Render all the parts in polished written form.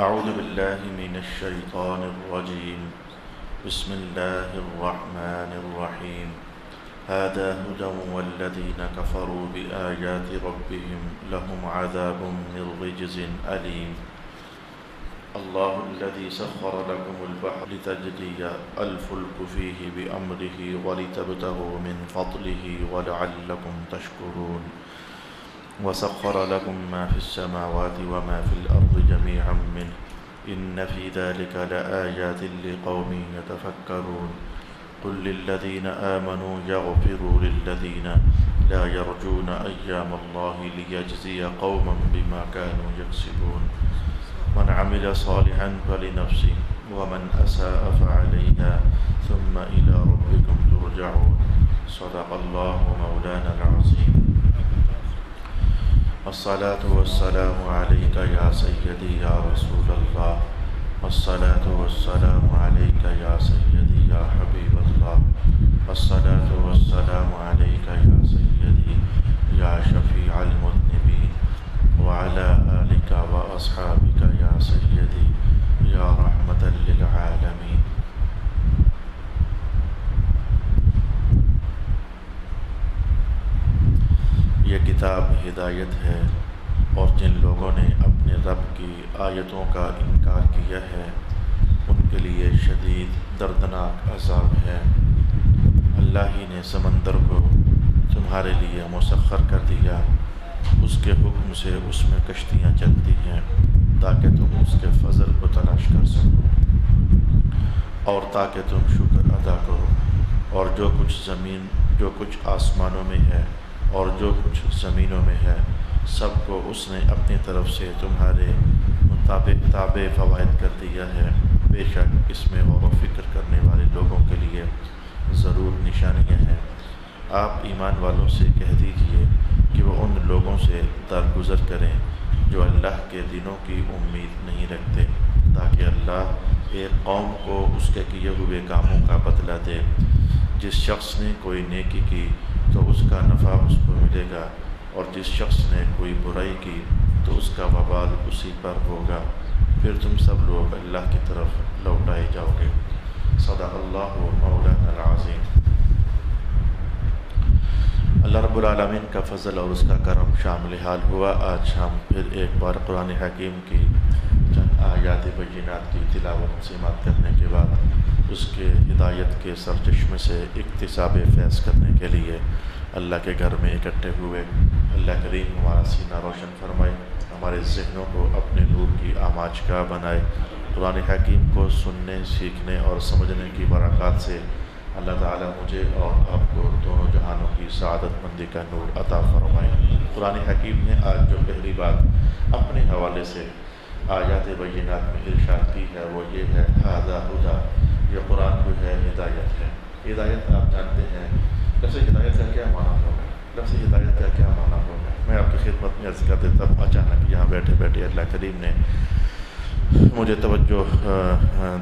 أعوذ بالله من الشيطان الرجيم. بسم الله الرحمن الرحيم. هذا هدى والذين كفروا بآيات ربهم لهم عذاب من رجز أليم. الله الذي سخر لكم البحر لتجري الفلك فيه بأمره ولتبتغوا من فضله ولعلكم تشكرون. وسخر لكم ما في السماوات وما في الأرض جميعا منه إن في ذلك لآيات لقوم يتفكرون. قل للذين آمنوا يغفروا للذين لا يرجون أيام الله ليجزي قوما بما كانوا يكسبون. من عمل صالحا فلنفسه ومن أساء فعليها ثم إلى ربكم ترجعون. صدق الله مولانا العظيم. الصلاة والسلام عليك يا سيدي يا رسول الله. الصلاة والسلام عليك يا سيدي يا حبيب الله. الصلاة والسلام عليك يا سيدي يا شفيع المذنبين وعلى آلك وأصحابك يا سيدي يا رحمة للعالمين. یہ کتاب ہدایت ہے اور جن لوگوں نے اپنے رب کی آیتوں کا انکار کیا ہے ان کے لیے شدید دردناک عذاب ہے۔ اللہ ہی نے سمندر کو تمہارے لیے مسخر کر دیا، اس کے حکم سے اس میں کشتیاں چلتی ہیں تاکہ تم اس کے فضل کو تلاش کر سکو اور تاکہ تم شکر ادا کرو، اور جو کچھ آسمانوں میں ہے اور جو کچھ زمینوں میں ہے سب کو اس نے اپنی طرف سے تمہارے مطابق تابع فوائد کر دیا ہے۔ بے شک اس میں غور و فکر کرنے والے لوگوں کے لیے ضرور نشانیاں ہیں۔ آپ ایمان والوں سے کہہ دیجئے کہ وہ ان لوگوں سے درگزر کریں جو اللہ کے دنوں کی امید نہیں رکھتے، تاکہ اللہ ایک قوم کو اس کے کیے ہوئے کاموں کا بدلہ دے۔ جس شخص نے کوئی نیکی کی تو اس کا نفع اس کو ملے گا، اور جس شخص نے کوئی برائی کی تو اس کا وبال اسی پر ہوگا، پھر تم سب لوگ اللہ کی طرف لوٹائے جاؤ گے۔ صدق اللہ مولانا العظیم۔ اللہ رب العالمین کا فضل اور اس کا کرم شامل حال ہوا۔ آج ہم پھر ایک بار قرآن حکیم کی چند آیات بینات کی تلاوت سماعت کرنے کے بعد اس کے ہدایت کے سرچشمے سے اکتساب فیض کرنے کے لیے اللہ کے گھر میں اکٹھے ہوئے۔ اللہ کریم ہمارا سینہ روشن فرمائے، ہمارے ذہنوں کو اپنے نور کی آماج کا بنائے۔ قرآن حکیم کو سننے، سیکھنے اور سمجھنے کی برکات سے اللہ تعالیٰ مجھے اور آپ کو دونوں جہانوں کی سعادت مندی کا نور عطا فرمائے۔ قرآن حکیم نے آج جو پہلی بات اپنے حوالے سے آیات بینات میں ارشاد کی ہے وہ یہ ہے، ھذا ھدی، یہ قرآن جو ہے ہدایت ہے۔ ہدایت آپ جانتے ہیں، لفظ ہدایت کا کیا معنی ہوگا؟ لفظ ہدایت کا کیا معنی ہوگا؟ میں آپ کی خدمت میں عرض کر دیتا ہوں۔ اچانک یہاں بیٹھے بیٹھے اللہ کریم نے مجھے توجہ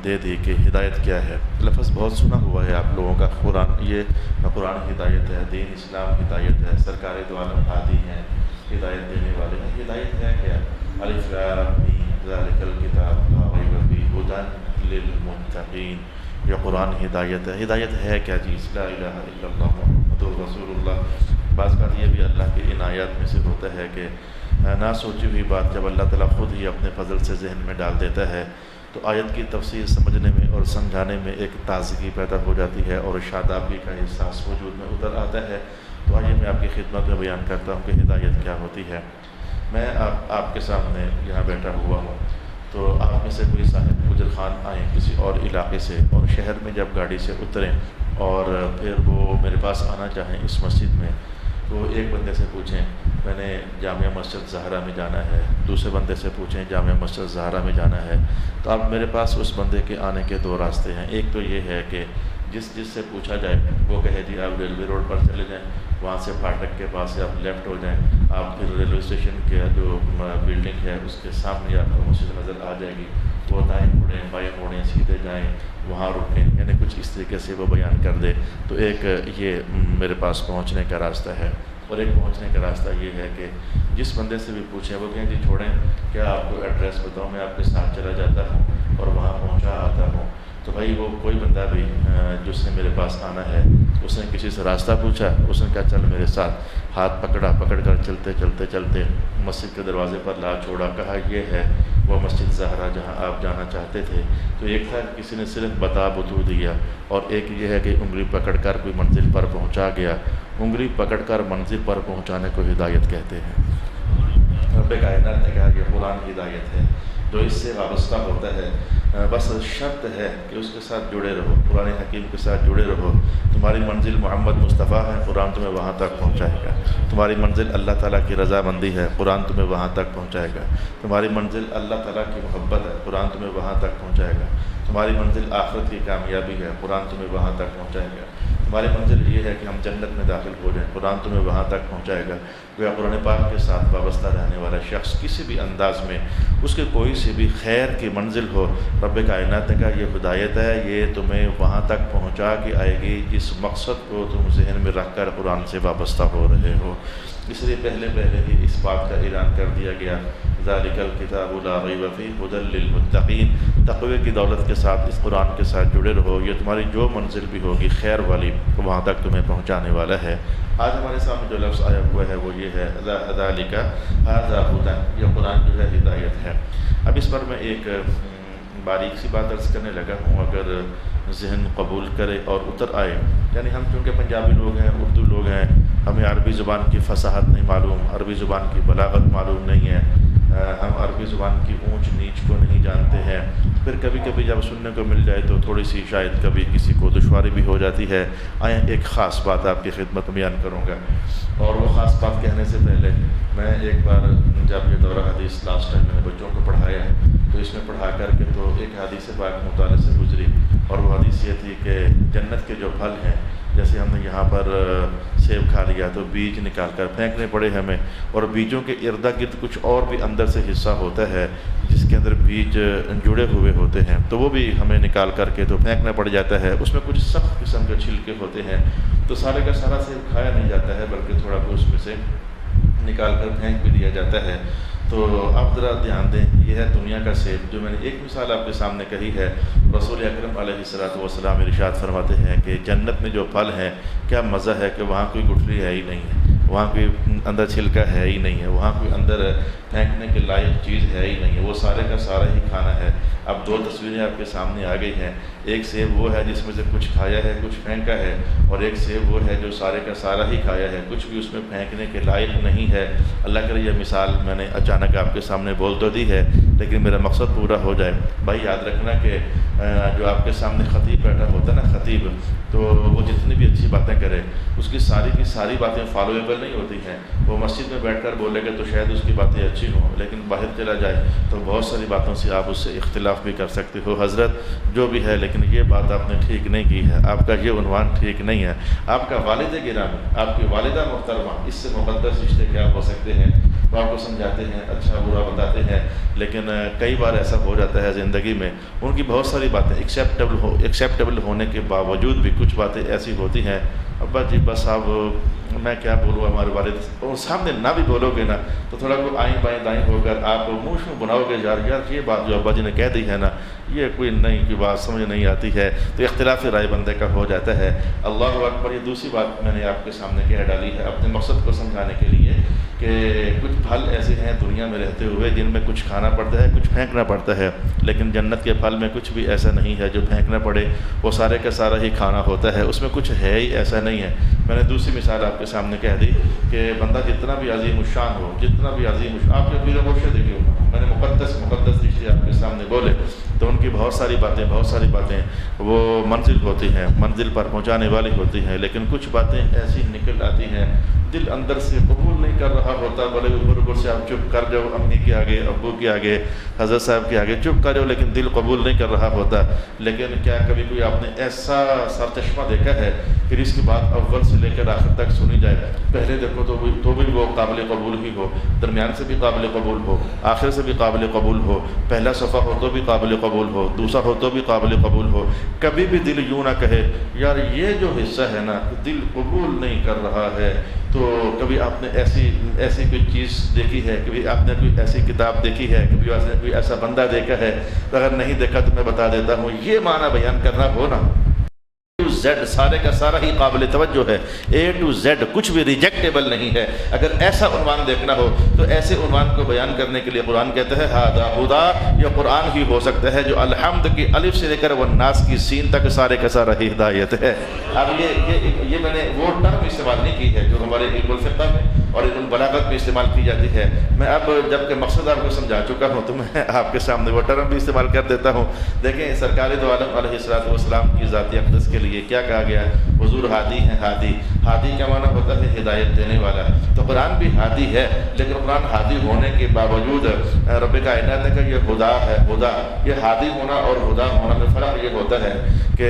دے دی کہ ہدایت کیا ہے۔ لفظ بہت سنا ہوا ہے آپ لوگوں کا، قرآن ہدایت ہے، دین اسلام ہدایت ہے، سرکار دو عالم ہادی ہیں، ہدایت دینے والے ہیں۔ ہدایت ہے کیا؟ الف لام میم ذالک الکتاب لا ریب فیہ ھدی للمتقین، یہ قرآن ہدایت ہے۔ ہدایت ہے کیا چیز؟ لا الہ الا اللہ محمد رسول اللہ۔ بعض بات یہ بھی اللہ کی عنایات میں سے ہوتا ہے کہ نہ سوچی ہوئی بات جب اللہ تعالیٰ خود ہی اپنے فضل سے ذہن میں ڈال دیتا ہے تو آیت کی تفسیر سمجھنے میں اور سمجھانے میں ایک تازگی پیدا ہو جاتی ہے اور شادابی کا احساس وجود میں اتر آتا ہے۔ تو آئیے میں آپ کی خدمت میں بیان کرتا ہوں کہ ہدایت کیا ہوتی ہے۔ میں آپ کے سامنے یہاں بیٹھا ہوا ہوں، تو آپ میں سے کوئی صاحب گجر خان آئیں کسی اور علاقے سے اور شہر میں جب گاڑی سے اتریں اور پھر وہ میرے پاس آنا چاہیں اس مسجد میں، تو ایک بندے سے پوچھیں میں نے جامعہ مسجد زہرا میں جانا ہے، دوسرے بندے سے پوچھیں جامعہ مسجد زہرا میں جانا ہے، تو اب میرے پاس اس بندے کے آنے کے دو راستے ہیں۔ ایک تو یہ ہے کہ جس سے پوچھا جائے وہ کہے جی آپ ریلوے روڈ پر چلے جائیں، وہاں سے پھاٹک کے پاس سے آپ لیفٹ ہو جائیں، آپ پھر ریلوے اسٹیشن کے جو بلڈنگ ہے اس کے سامنے آپ کو مسجد نظر آ جائے گی، وہ دائیں مڑیں بائیں مڑیں سیدھے جائیں وہاں رکیں، یعنی کچھ اس طریقے سے وہ بیان کر دے۔ تو ایک یہ میرے پاس پہنچنے کا راستہ ہے۔ اور ایک پہنچنے کا راستہ یہ ہے کہ جس بندے سے بھی پوچھیں وہ کہیں جی چھوڑیں، کیا آپ کو ایڈریس بتاؤں، میں آپ کے ساتھ چلا جاتا ہوں اور وہاں پہنچا آتا ہوں۔ تو بھائی وہ کوئی بندہ بھی جس نے میرے پاس آنا ہے، اس نے کسی سے راستہ پوچھا، اس نے کہا چل میرے ساتھ، ہاتھ پکڑ کر چلتے مسجد کے دروازے پر لا چھوڑا، کہا یہ ہے وہ مسجد زہرا جہاں آپ جانا چاہتے تھے۔ تو ایک تھا کسی نے صرف بتو دیا، اور ایک یہ ہے کہ انگلی پکڑ کر کوئی منزل پر پہنچا گیا۔ انگلی پکڑ کر منزل پر پہنچانے کو ہدایت کہتے ہیں۔ رب کائنات نے کہا کہ قرآن ہدایت ہے، جو اس سے وابستہ ہوتا ہے بس شرط ہے کہ اس کے ساتھ جڑے رہو، قرآن حکیم کے ساتھ جڑے رہو۔ تمہاری منزل محمد مصطفیٰ ہے، قرآن تمہیں وہاں تک پہنچائے گا۔ تمہاری منزل اللہ تعالیٰ کی رضامندی ہے، قرآن تمہیں وہاں تک پہنچائے گا۔ تمہاری منزل اللہ تعالیٰ کی محبت ہے، قرآن تمہیں وہاں تک پہنچائے گا۔ تمہاری منزل آخرت کی کامیابی ہے، قرآن تمہیں وہاں تک پہنچائے گا۔ تمہاری منزل یہ ہے کہ ہم جنت میں داخل ہو جائیں، قرآن تمہیں وہاں تک پہنچائے گا۔ گویا قرآن پاک کے ساتھ وابستہ رہنے والا شخص کسی بھی انداز میں اس کے کوئی سی بھی خیر کی منزل ہو، رب کائنات نے کہا یہ ہدایت ہے، یہ تمہیں وہاں تک پہنچا کے آئے گی جس مقصد کو تم ذہن میں رکھ کر قرآن سے وابستہ ہو رہے ہو۔ اس لیے پہلے ہی اس بات کا اعلان کر دیا گیا، ذالک الکتاب لا ریب فیہ ھدی للمتقین، تقوی کی دولت کے ساتھ اس قرآن کے ساتھ جڑے رہو، یہ تمہاری جو منزل بھی ہوگی خیر والی وہاں تک تمہیں پہنچانے والا ہے۔ آج ہمارے سامنے جو لفظ آیا ہوا ہے وہ یہ ہے ذالک ھذا ھدی، یہ قرآن جو ہے ہدایت ہے۔ اب اس پر میں ایک باریک سی بات عرض کرنے لگا ہوں، اگر ذہن قبول کرے اور اتر آئے، یعنی ہم چونکہ پنجابی لوگ ہیں، اردو لوگ ہیں، ہمیں عربی زبان کی فصاحت نہیں معلوم، عربی زبان کی بلاغت معلوم نہیں ہے، ہم عربی زبان کی اونچ نیچ کو نہیں جانتے ہیں، پھر کبھی کبھی جب سننے کو مل جائے تو تھوڑی سی شاید کبھی کسی کو دشواری بھی ہو جاتی ہے۔ آئیں ایک خاص بات آپ کی خدمت میں بیان کروں گا، اور وہ خاص بات کہنے سے پہلے میں ایک بار جب یہ دورہ حدیث لاسٹ ٹائم میں نے بچوں کو پڑھایا تو اس میں پڑھا کر کے تو ایک حدیث پاک مطالعے سے گزری، اور وہ حدیث یہ تھی کہ جنت کے جو پھل ہیں، جیسے ہم نے یہاں پر سیب کھا لیا تو بیج نکال کر پھینکنے پڑے ہمیں، اور بیجوں کے ارد گرد کچھ اور بھی اندر سے حصہ ہوتا ہے جس کے اندر بیج جڑے ہوئے ہوتے ہیں، تو وہ بھی ہمیں نکال کر کے تو پھینکنا پڑ جاتا ہے۔ اس میں کچھ سخت قسم کے چھلکے ہوتے ہیں، تو سارے کا سارا سیب کھایا نہیں جاتا ہے، بلکہ تھوڑا کو اس میں سے نکال کر پھینک بھی دیا جاتا ہے۔ تو آپ ذرا دھیان دیں، یہ ہے دنیا کا سیب، جو میں نے ایک مثال آپ کے سامنے کہی ہے۔ رسول اکرم علیہ الصلوۃ ارشاد فرماتے ہیں کہ جنت میں جو پھل ہیں، کیا مزہ ہے کہ وہاں کوئی گٹھلی ہے ہی نہیں ہے، وہاں کوئی اندر چھلکا ہے ہی نہیں ہے، وہاں کوئی اندر پھینکنے کے لائق چیز ہے ہی نہیں ہے، وہ سارے کا سارا ہی کھانا ہے۔ اب دو تصویریں آپ کے سامنے آ گئی ہیں، ایک سیب وہ ہے جس میں سے کچھ کھایا ہے کچھ پھینکا ہے، اور ایک سیب وہ ہے جو سارے کا سارا ہی کھایا ہے، کچھ بھی اس میں پھینکنے کے لائق نہیں ہے۔ اللہ کرے یہ مثال میں نے اچانک آپ کے سامنے بول تو دی ہے، لیکن میرا مقصد پورا ہو جائے۔ بھائی یاد رکھنا کہ جو آپ کے سامنے خطیب بیٹھا ہوتا ہے نا، خطیب، تو وہ جتنی بھی اچھی باتیں کرے اس کی ساری باتیں فالویبل نہیں ہوتی ہیں۔ وہ مسجد میں بیٹھ کر بولے گا تو شاید اس کی باتیں اچھی ہوں، لیکن باہر چلا جائے تو بہت ساری باتوں سے آپ اس سے اختلاف بھی کر سکتے ہو، حضرت جو بھی ہے لیکن یہ بات آپ نے ٹھیک نہیں کی ہے، آپ کا یہ عنوان ٹھیک نہیں ہے، آپ کا والد گرامی، آپ کی والدہ محترمہ، اس سے مقدس رشتے کیا ہو سکتے ہیں؟ وہ آپ کو سمجھاتے ہیں، اچھا برا بتاتے ہیں، لیکن کئی بار ایسا ہو جاتا ہے زندگی میں ان کی بہت ساری باتیں ایکسیپٹیبل ہونے کے باوجود بھی کچھ باتیں ایسی ہوتی ہیں، ابا جی بس آپ میں کیا بولوں، ہمارے والد، اور سامنے نہ بھی بولو گے نا تو تھوڑا کو آئیں بائیں دائیں ہو کر آپ منہ بناؤ گے، یار یہ بات جو ابا جی نے کہہ دی ہے نا، یہ کوئی نئی کی بات سمجھ نہیں آتی ہے، تو اختلاف رائے بندے کا ہو جاتا ہے۔ اللہ اکبر۔ یہ دوسری بات میں نے آپ کے سامنے کہہ ڈالی ہے اپنے مقصد کو سمجھانے کے لیے کہ کچھ پھل ایسے ہیں دنیا میں رہتے ہوئے جن میں کچھ کھانا پڑتا ہے کچھ پھینکنا پڑتا ہے، لیکن جنت کے پھل میں کچھ بھی ایسا نہیں ہے جو پھینکنا پڑے، وہ سارے کا سارا ہی کھانا ہوتا ہے، اس میں کچھ ہے ہی ایسا نہیں ہے۔ میں نے دوسری مثال آپ کے سامنے کہہ دی کہ بندہ جتنا بھی عظیم الشان ہو، جتنا بھی عظیم آپ کے پیر مرشد دیکھیے، میں نے مقدس رشتے آپ کے سامنے بولے تو ان کی بہت ساری باتیں وہ منزل ہوتی ہیں، منزل پر پہنچانے والی ہوتی ہیں، لیکن کچھ باتیں ایسی نکل آتی ہیں دل اندر سے قبول نہیں کر رہا ہوتا، بڑے اوپر سے آپ چپ کر جاؤ، امی کے آگے، ابو کے آگے، حضرت صاحب کے آگے چپ کر جاؤ، لیکن دل قبول نہیں کر رہا ہوتا۔ لیکن کیا کبھی کوئی آپ نے ایسا سرچشمہ دیکھا ہے پھر اس کی بات اول سے لے کر آخر تک سنی جائے، پہلے دیکھو تو بھی وہ قابل قبول ہی ہو، درمیان سے بھی قابل قبول ہو، آخر سے بھی قابل قبول ہو، پہلا صفحہ ہو تو بھی قابل قبول ہو، دوسرا ہو تو بھی قابل قبول ہو، کبھی بھی دل یوں نہ کہے یار یہ جو حصہ ہے نا دل قبول نہیں کر رہا ہے، تو کبھی آپ نے ایسی کوئی چیز دیکھی ہے، کبھی آپ نے کوئی ایسی کتاب دیکھی ہے، کبھی آپ نے کوئی ایسا بندہ دیکھا ہے؟ اگر نہیں دیکھا تو میں بتا دیتا ہوں، یہ معنی بیان کرنا ہو نا، Z سارے کا سارا ہی قابل توجہ ہے، A to Z کچھ بھی ریجیکٹیبل نہیں ہے۔ اگر ایسا عنوان دیکھنا ہو تو ایسے عنوان کو بیان کرنے کے لیے قرآن کہتا ہے ھذا ھدی، یہ قرآن ہی ہو سکتا ہے جو الحمد کی الف سے لے کر والناس کی سین تک سارے کا سارا ہی ہدایت ہے۔ اب یہ میں نے وہ ٹرم استعمال نہیں کی ہے جو ہمارے علم الفقہ میں اور علم البلاغت میں استعمال کی جاتی ہے۔ میں اب جب کہ مقصد آپ کو سمجھا چکا ہوں تو میں آپ کے سامنے وہ ٹرم بھی استعمال کر دیتا ہوں۔ دیکھیں سرکار دو عالم علیہ السلام کی ذات اقدس کے لیے کیا کہا گیا؟ حضور ہادی ہیں۔ ہادی کا معنی ہوتا ہے ہدایت دینے والا، تو قرآن بھی ہادی ہے، لیکن قرآن ہادی ہونے کے باوجود رب کائنات نے کہا یہ خدا ہے۔ خدا یہ ہادی ہونا اور خدا ہونا میں فرق یہ ہوتا ہے کہ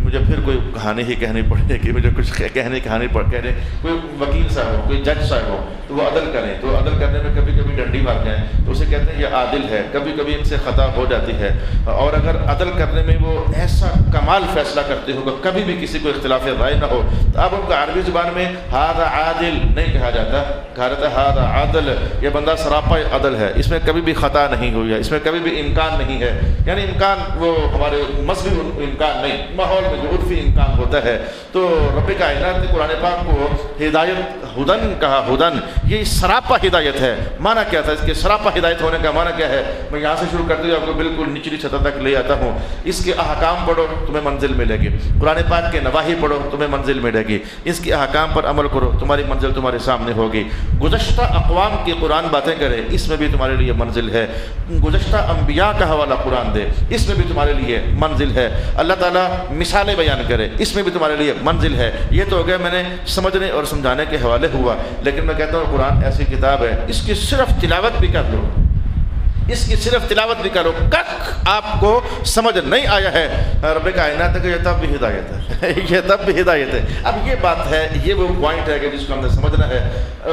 مجھے پھر کوئی کہانی ہی کہنی پڑے گی، مجھے کچھ کہنے کہنے کوئی وکیل صاحب ہو، کوئی جج صاحب ہو تو وہ عدل کریں، تو عدل کرنے میں کبھی کبھی ڈنڈی مار جائیں تو اسے کہتے ہیں یہ عادل ہے، کبھی کبھی ان سے خطا ہو جاتی ہے، اور اگر عدل کرنے میں وہ ایسا کمال فیصلہ کرتے ہو کہ کبھی بھی کسی کو اختلاف رائے نہ ہو، تو اب ان کو عربی زبان میں ھذا عادل نہیں کہا جاتا، کہا جاتا ہے ھذا عادل، یہ بندہ سراپا عدل ہے، اس میں کبھی بھی خطا نہیں ہوئی ہے، اس میں کبھی بھی امکان نہیں ہے، یعنی امکان وہ ہمارے مذہبی امکان نہیں، ماحول میں جو عرفی امکان ہوتا ہے۔ تو رب کائنات نے قرآن پاک کو ہدایت ہدن کہا، ہدن یہ سراپا ہدایت ہے۔ معنی کیا تھا اس کے سراپا ہدایت ہونے کا معنی کیا ہے؟ میں یہاں سے شروع کرتے ہوئے آپ کو بالکل نچلی سطح تک لے آتا ہوں۔ اس کے احکام پڑھو تمہیں منزل ملے گی، قرآن پاک کے نواہی پڑھو تمہیں منزل ملے گی، اس کے احکام پر عمل کرو تمہاری منزل تمہارے سامنے ہوگی۔ گزشتہ اقوام کی قرآن باتیں کرے اس میں بھی تمہارے لیے منزل ہے، گزشتہ انبیاء کا حوالہ قرآن دے اس میں بھی تمہارے لیے منزل ہے، اللہ تعالیٰ مثالیں بیان کرے اس میں بھی تمہارے لیے منزل ہے۔ یہ تو ہو گیا میں نے سمجھنے اور سمجھانے کے حوالے ہوا، لیکن میں کہتا ہوں قرآن ایسی کتاب ہے اس کی صرف تلاوت بھی کر لو، اس کی صرف تلاوت بھی کرو، کک آپ کو سمجھ نہیں آیا ہے رب کائنات کہ یہ تب بھی ہدایت ہے یہ تب بھی ہدایت ہے۔ اب یہ بات ہے، یہ وہ پوائنٹ ہے کہ جس کو ہم نے سمجھنا ہے۔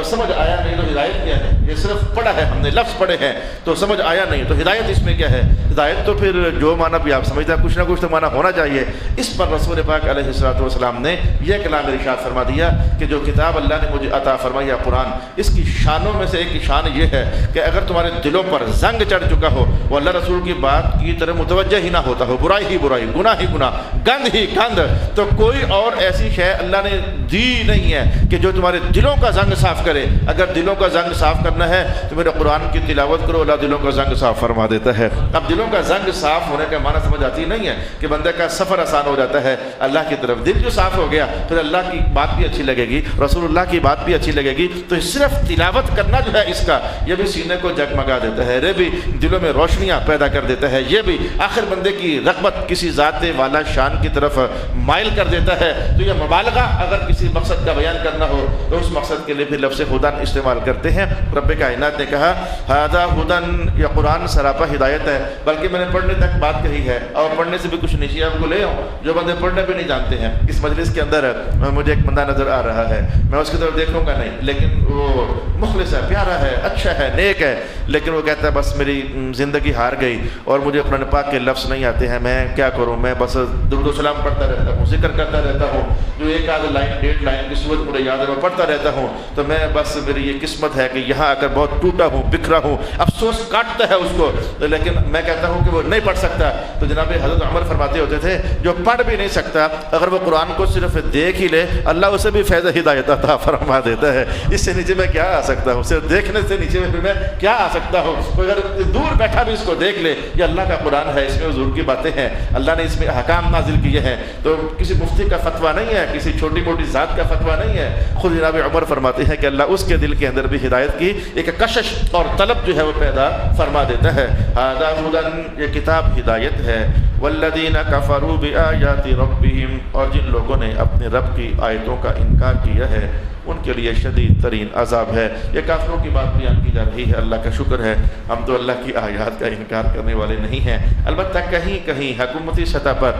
سمجھ آیا نہیں تو ہدایت کیا ہے؟ یہ صرف پڑھا ہے ہم نے، لفظ پڑھے ہیں تو سمجھ آیا نہیں تو ہدایت اس میں کیا ہے؟ ہدایت تو پھر جو معنی بھی آپ سمجھتے ہیں کچھ نہ کچھ تو معنی ہونا چاہیے۔ اس پر رسول پاک علیہ السلام نے یہ کلام ارشاد فرما دیا کہ جو کتاب اللہ نے مجھے عطا فرمائی قرآن، اس کی شانوں میں سے ایک شان یہ ہے کہ اگر تمہارے دلوں پر زنگ چڑھ چکا ہو، وہ اللہ رسول کی بات کی طرف متوجہ ہی نہ ہوتا ہو، برائی ہی برائی، گناہ ہی گناہ، گند ہی گند، تو کوئی اور ایسی شے اللہ نے دی نہیں ہے کہ جو تمہارے دلوں کا زنگ صاف کرے۔ اگر دلوں کا زنگ صاف کرنا ہے تو میرے قرآن کی تلاوت کرو، اللہ دلوں کا زنگ صاف فرما دیتا ہے۔ اب دلوں کا زنگ صاف ہونے کا معنی سمجھ آتی نہیں ہے کہ بندے کا سفر آسان ہو جاتا ہے اللہ کی طرف۔ دل جو صاف ہو گیا پھر اللہ کی بات بھی اچھی لگے گی، رسول اللہ کی بات بھی اچھی لگے گی، تو صرف تلاوت کرنا جو ہے اس کا، یہ بھی سینے کو جگمگا دیتا ہے، یہ بھی دلوں میں روشنیاں پیدا کر دیتا ہے، یہ بھی آخر بندے کی رغبت کسی ذات والا شان کی طرف مائل کر دیتا ہے۔ تو یہ مبالغہ اگر کسی مقصد کا بیان کرنا ہو تو اس مقصد کے لیے بھی لفظ خدن استعمال کرتے ہیں۔ رب کائنات نے کہا ھذا ھدن، یہ قرآن سراپا ہدایت ہے، بلکہ میں نے پڑھنے تک بات کہی ہے اور پڑھنے سے بھی کچھ نیچے آپ کو لے آؤں جو بندے پڑھنے بھی نہیں جانتے ہیں۔ اس مجلس کے اندر مجھے ایک بندہ نظر آ رہا ہے، میں اس کی طرف دیکھوں گا نہیں، لیکن وہ مخلص ہے، پیارا ہے، اچھا ہے، نیک ہے، لیکن وہ کہتا ہے بس میری زندگی ہار گئی اور مجھے قرآن پاک کے لفظ نہیں آتے ہیں، میں کیا کروں، میں بس درود و سلام پڑھتا رہتا ہوں، ذکر کرتا رہتا ہوں، جو ایک آدھ لائن ڈیڑھ لائن کی صورت مجھے یاد ہے میں پڑھتا رہتا ہوں، تو میں بس میری یہ قسمت ہے کہ یہاں آ کر بہت ٹوٹا ہوں، بکھرا ہوں، افسوس کاٹتا ہے اس کو، لیکن میں کہتا ہوں کہ وہ نہیں پڑھ سکتا۔ تو جناب حضرت عمر فرماتے ہوتے تھے جو پڑھ بھی نہیں سکتا اگر وہ قرآن کو صرف دیکھ ہی لے اللہ اسے بھی فیض ہدایت عطا فرما دیتا ہے۔ اس سے نیچے میں کیا آ سکتا ہوں؟ صرف دیکھنے سے نیچے میں کیا آ سکتا ہوں؟ اگر دور بیٹھا بھی اس کو دیکھ لے، یہ اللہ کا قرآن ہے، اس میں حضور کی باتیں ہیں، اللہ نے اس میں احکام نازل کیے ہیں، تو کسی مفتی کا فتویٰ نہیں ہے، کسی چھوٹی موٹی ذات کا فتویٰ نہیں ہے۔ خود جناب عمر فرماتے ہیں کہ اللہ اس کے دل کے اندر بھی ہدایت کی ایک کشش اور طلب جو ہے وہ پیدا فرما دیتا ہے۔ ھذا ھدن، یہ کتاب ہدایت ہے، والذین کفروا بآیات ربہم، اور جن لوگوں نے اپنے رب کی آیتوں کا انکار کیا ہے ان کے لیے شدید ترین عذاب ہے۔ یہ کافروں کی بات بیان کی جا رہی ہے، اللہ کا شکر ہے ہم تو اللہ کی آیات کا انکار کرنے والے نہیں ہیں، البتہ کہیں کہیں حکومتی سطح پر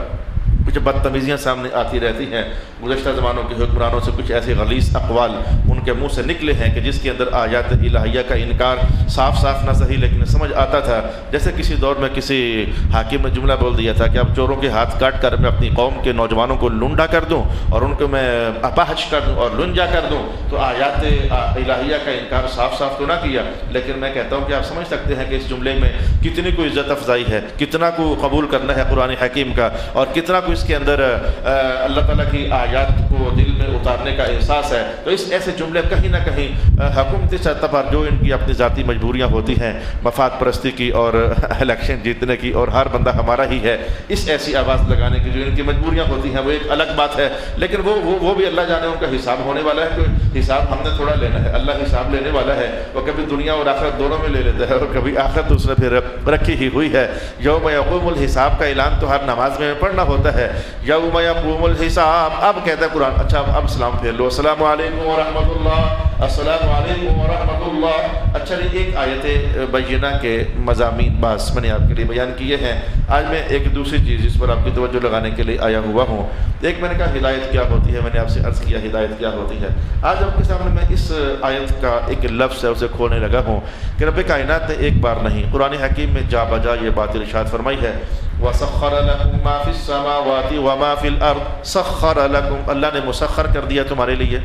کچھ بدتمیزیاں سامنے آتی رہتی ہیں۔ گزشتہ زمانوں کے حکمرانوں سے کچھ ایسے غلیظ اقوال ان کے منہ سے نکلے ہیں کہ جس کے اندر آیات الہیہ کا انکار صاف صاف نہ صحیح لیکن سمجھ آتا تھا. جیسے کسی دور میں کسی حاکم نے جملہ بول دیا تھا کہ اب چوروں کے ہاتھ کاٹ کر میں اپنی قوم کے نوجوانوں کو لنڈا کر دوں اور ان کو میں اپاہج کر دوں اور لنجا کر دوں, تو آیات الہیہ کا انکار صاف صاف تو نہ کیا, لیکن میں کہتا ہوں کہ آپ سمجھ سکتے ہیں کہ اس جملے میں کتنی کوئی عزت افزائی ہے, کتنا کو قبول کرنا ہے قرآن حکیم کا, اور کتنا کو اس کے اندر اللہ تعالیٰ کی آیات کو دل میں اتارنے کا احساس ہے. تو اس ایسے جملے کہیں نہ کہیں حکومتی سطح پر جو ان کی اپنی ذاتی مجبوریاں ہوتی ہیں مفاد پرستی کی اور الیکشن جیتنے کی اور ہر بندہ ہمارا ہی ہے, اس ایسی آواز لگانے کی جو ان کی مجبوریاں ہوتی ہیں وہ ایک الگ بات ہے, لیکن وہ بھی اللہ جانے ان کا حساب ہونے والا ہے. کوئی حساب ہم نے تھوڑا لینا ہے, اللہ حساب لینے والا ہے. وہ کبھی دنیا اور آخرت دونوں میں لے لیتا ہے اور کبھی آخرت اس نے پھر رکھی ہی ہوئی ہے. یوم یقوم الحساب کا اعلان تو ہر نماز میں پڑھنا ہوتا ہے, یوم یقوم الحساب. اب کہتا ہے قرآن, اچھا اب سلام پھیر لو, السلام علیکم ورحمۃ اللہ, السلام علیکم ورحمۃ اللہ. اچھا ایک آیت بینہ کے مضامین بعض میں نے آپ کے لیے بیان کیے ہیں. آج میں ایک دوسری چیز جس پر آپ کی توجہ لگانے کے لیے آیا ہوا ہوں. ایک میں نے کہا ہدایت کیا ہوتی ہے, میں نے آپ سے عرض کیا ہدایت کیا ہوتی ہے. آج آپ کے سامنے میں اس آیت کا ایک لفظ ہے اسے کھولنے لگا ہوں کہ رب کائنات نے ایک بار نہیں قرآن حکیم میں جا بجا یہ بات ارشاد فرمائی ہے, وَسَخَّرَ لَكُم مَّا فِي السَّمَاوَاتِ وَمَا فِي الْأَرْضِ. سَخَّرَ لَكُم, اللہ نے مسخر کر دیا تمہارے لیے.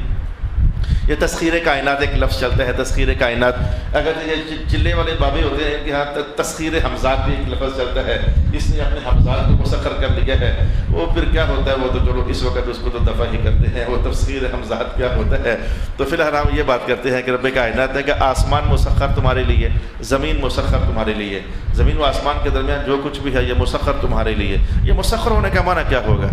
یہ تسخیر کائنات ایک لفظ چلتا ہے, تسخیر کائنات. اگر یہ چلے والے بابے ہوتے ہیں کہ ہاں تسخیر حمزات بھی ایک لفظ چلتا ہے, اس نے اپنے حمزات کو مسخر کر لیا ہے. وہ پھر کیا ہوتا ہے, وہ تو چلو اس وقت اس کو تو دفع ہی کرتے ہیں, وہ تسخیر حمزات کیا ہوتا ہے. تو فی الحال ہم یہ بات کرتے ہیں کہ رب کائنات ہے کہ آسمان مسخر تمہارے لیے, زمین مسخر تمہارے لیے. زمین و آسمان کے درمیان جو کچھ بھی ہے یہ مسخر تمہارے لیے. یہ مسخر ہونے کا معنی کیا ہوگا؟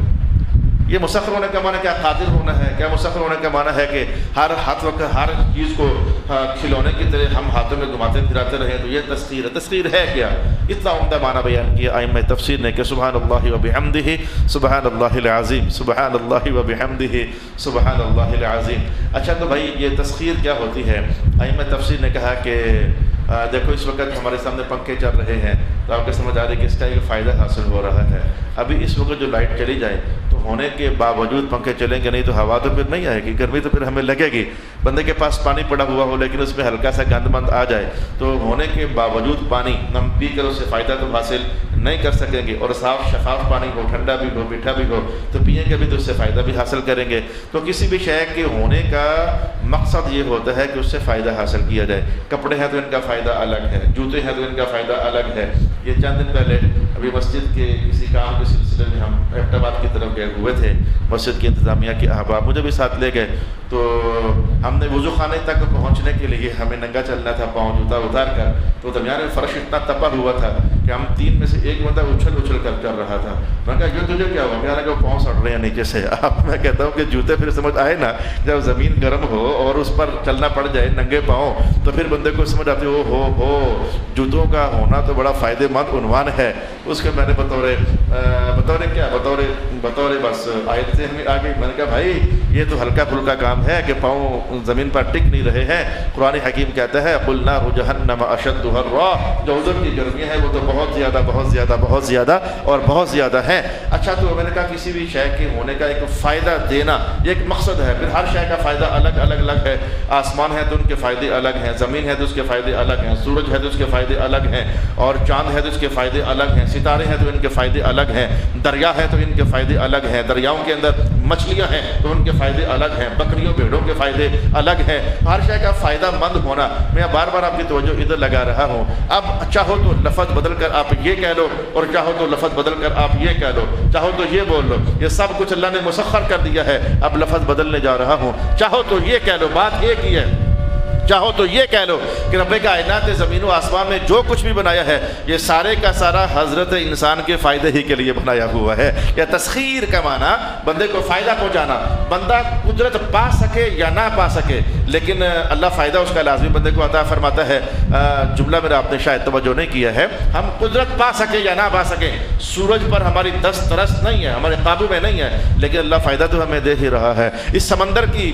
یہ مسخر ہونے کا معنی کیا قادر ہونا ہے؟ کیا مسخر ہونے کا معنی ہے کہ ہر وقت ہر چیز کو کھلونے کی طرح ہم ہاتھوں میں گھماتے پھراتے رہیں؟ تو یہ تسخیر ہے. تسخیر ہے کیا؟ اتنا عمدہ معنی بیان کیا ائمہ تفسیر نے کہ سبحان اللہ و بحمدہ سبحان اللہ العظیم, سبحان اللہ و بحمدہ سبحان اللہ العظیم. اچھا تو بھائی یہ تسخیر کیا ہوتی ہے؟ ائمہ تفسیر نے کہا کہ دیکھو اس وقت ہمارے سامنے پنکھے چل رہے ہیں تو آپ کو سمجھ آ رہی ہے کہ اس کا ایک فائدہ حاصل ہو رہا ہے. ابھی اس وقت جو لائٹ چلی جائے تو ہونے کے باوجود پنکھے چلیں گے نہیں تو ہوا تو پھر نہیں آئے گی, گرمی تو پھر ہمیں لگے گی. بندے کے پاس پانی پڑا ہوا ہو لیکن اس میں ہلکا سا گند مند آ جائے تو ہونے کے باوجود پانی ہم پی کر اس سے فائدہ تو حاصل نہیں کر سکیں گے, اور صاف شفاف پانی ہو, ٹھنڈا بھی ہو, میٹھا بھی ہو تو پئیں گے بھی تو اس سے فائدہ بھی حاصل کریں گے. تو کسی بھی شے کے ہونے کا مقصد یہ ہوتا ہے کہ اس سے فائدہ حاصل کیا جائے. کپڑے ہیں تو ان کا فائدہ الگ ہے, جوتے ہیں تو ان کا فائدہ الگ ہے. یہ چند دن پہلے ابھی مسجد کے کسی کام کے سلسلے میں ہم ایبٹ آباد کی طرف گئے ہوئے تھے. مسجد کی انتظامیہ کے احباب مجھے بھی ساتھ لے گئے تو ہم نے وضو خانے تک پہنچنے کے لیے ہمیں ننگا چلنا تھا, پاؤں جوتا اتار کر. تو درمیان میں فرش اتنا تپا ہوا تھا کہ ہم تین میں سے ایک بندہ اچھل کر چل رہا تھا. میں نے کہا یہ تجھے کیا ہوا؟ کہنے لگا پاؤں سڑ رہے ہیں نیچے سے. اب میں کہتا ہوں کہ جوتے پھر سمجھ آئے نا, جب زمین گرم ہو اور اس پر چلنا پڑ جائے ننگے پاؤں تو پھر بندے کو سمجھ آتی ہو جوتوں کا ہونا تو بڑا فائدہ مند عنوان ہے. اس کے میں نے بطور بس آیت سے ہمیں آگے میں نے کہا بھائی یہ تو ہلکا پھلکا کام ہے کہ پاؤں زمین پر ٹک نہیں رہے ہیں. قرآن حکیم کہتا ہے قُلْ نَارُ جَهَنَّمَ أَشَدُّ حَرًّا, جو ادھر کی گرمیاں ہیں وہ تو بہت زیادہ ہیں. اچھا تو میں نے کہا کسی بھی شے کے ہونے کا ایک فائدہ دینا یہ ایک مقصد ہے. پھر ہر شے کا فائدہ الگ ہے. آسمان ہے تو ان کے فائدے الگ ہیں, زمین ہے تو اس کے فائدے الگ ہیں, سورج ہے تو اس کے فائدے الگ ہیں, اور چاند ہے تو اس کے فائدے الگ ہیں, ستارے ہیں تو ان کے فائدے الگ ہیں, دریا ہے تو ان کے فائدے الگ ہیں, دریاؤں کے اندر مچھلیاں ہیں تو ان کے فائدے الگ ہیں, بکریوں بھیڑوں کے فائدے الگ ہیں. ہر شے کا فائدہ مند ہونا. میں بار بار آپ کی توجہ ادھر لگا رہا ہوں. اب چاہو تو لفظ بدل کر آپ یہ کہہ لو اور چاہو تو لفظ بدل کر آپ یہ کہہ لو, چاہو تو یہ بول لو. یہ سب کچھ اللہ نے مسخر کر دیا ہے. اب لفظ بدلنے جا رہا ہوں. چاہو تو یہ کہہ لو, بات ایک ہی ہے. چاہو تو یہ کہہ لو کہ رب کائنات زمین و آسمان میں جو کچھ بھی بنایا ہے یہ سارے کا سارا حضرت انسان کے فائدے ہی کے لیے بنایا ہوا ہے. یا تسخیر کا معنی بندے کو فائدہ پہنچانا. بندہ قدرت پا سکے یا نہ پا سکے لیکن اللہ فائدہ اس کا لازمی بندے کو عطا فرماتا ہے. جملہ میرا آپ نے شاید توجہ نہیں کیا ہے. ہم قدرت پا سکے یا نہ پا سکیں, سورج پر ہماری دست رست نہیں ہے, ہمارے قابو میں نہیں ہے, لیکن اللہ فائدہ تو ہمیں دے ہی رہا ہے. اس سمندر کی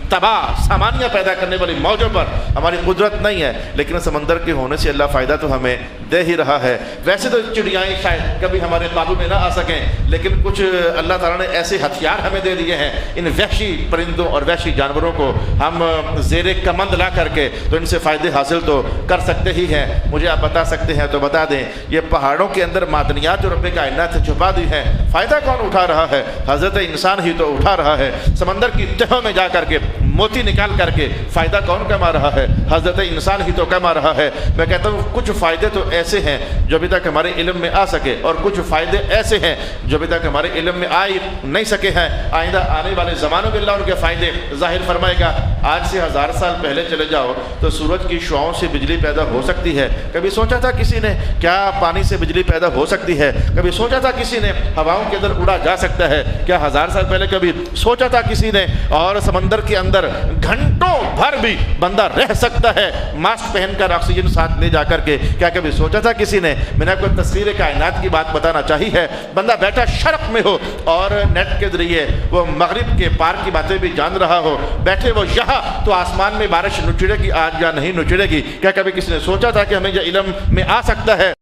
تباہ سامانیہ پیدا کرنے والی موجوں پر ہماری قدرت نہیں ہے، لیکن سمندر کے ہونے سے اللہ فائدہ تو ہمیں دے ہی رہا ہے۔ ویسے تو چڑیائیں شاید کبھی ہمارے قابو میں نہ آ سکیں، لیکن کچھ اللہ تعالیٰ نے ایسے ہتھیار ہمیں دے دیے ہیں، ان وحشی پرندوں اور وحشی جانوروں کو ہم زیر کمند لا کر کے تو ان سے فائدے حاصل تو کر سکتے ہی ہیں۔ مجھے آپ بتا سکتے ہیں تو بتا دیں، یہ پہاڑوں کے اندر معدنیات جو رب کائنات سے چھپا دی ہیں، فائدہ کون اٹھا رہا ہے؟ حضرت انسان ہی تو اٹھا رہا ہے۔ سمندر کی تہوں میں جا کر کے موتی نکال کر کے فائدہ کون کما رہا ہے؟ حضرت انسان ہی تو کما رہا ہے۔ میں کہتا ہوں کچھ فائدے تو ایسے ہیں جو ابھی تک ہمارے علم میں آ سکے، اور کچھ فائدے ایسے ہیں جو ابھی تک ہمارے علم میں آ نہیں سکے ہیں۔ آئندہ آنے والے زمانوں میں اللہ ان کے فائدے ظاہر فرمائے گا۔ آج سے 1000 سال پہلے چلے جاؤ تو سورج کی شعاؤں سے بجلی پیدا ہو سکتی ہے۔ کبھی سوچا تھا کسی نے کیا پانی سے بجلی پیدا ہو سکتی ہے؟ کبھی سوچا تھا کسی نے ہواؤں کے اندر اڑا جا سکتا ہے؟ کیا 1000 سال پہلے کبھی سوچا تھا کسی نے؟ اور سمندر کے اندر گھنٹوں بھر بھی بندہ رہ سکتا ہے ماسک پہن کر، آکسیجن ساتھ لے جا کر کے، کیا کبھی سوچا تھا کسی نے؟ میں نے کوئی تصویر کائنات کی بات بتانا چاہیے، بندہ بیٹھا شرق میں ہو اور نیٹ کے ذریعے وہ مغرب کے پار کی باتیں بھی جان رہا ہو، بیٹھے وہ یہاں تو آسمان میں بارش نچڑے گی آج یا نہیں نچڑے گی؟ کیا کبھی کسی نے سوچا تھا کہ ہمیں یہ علم میں آ سکتا ہے؟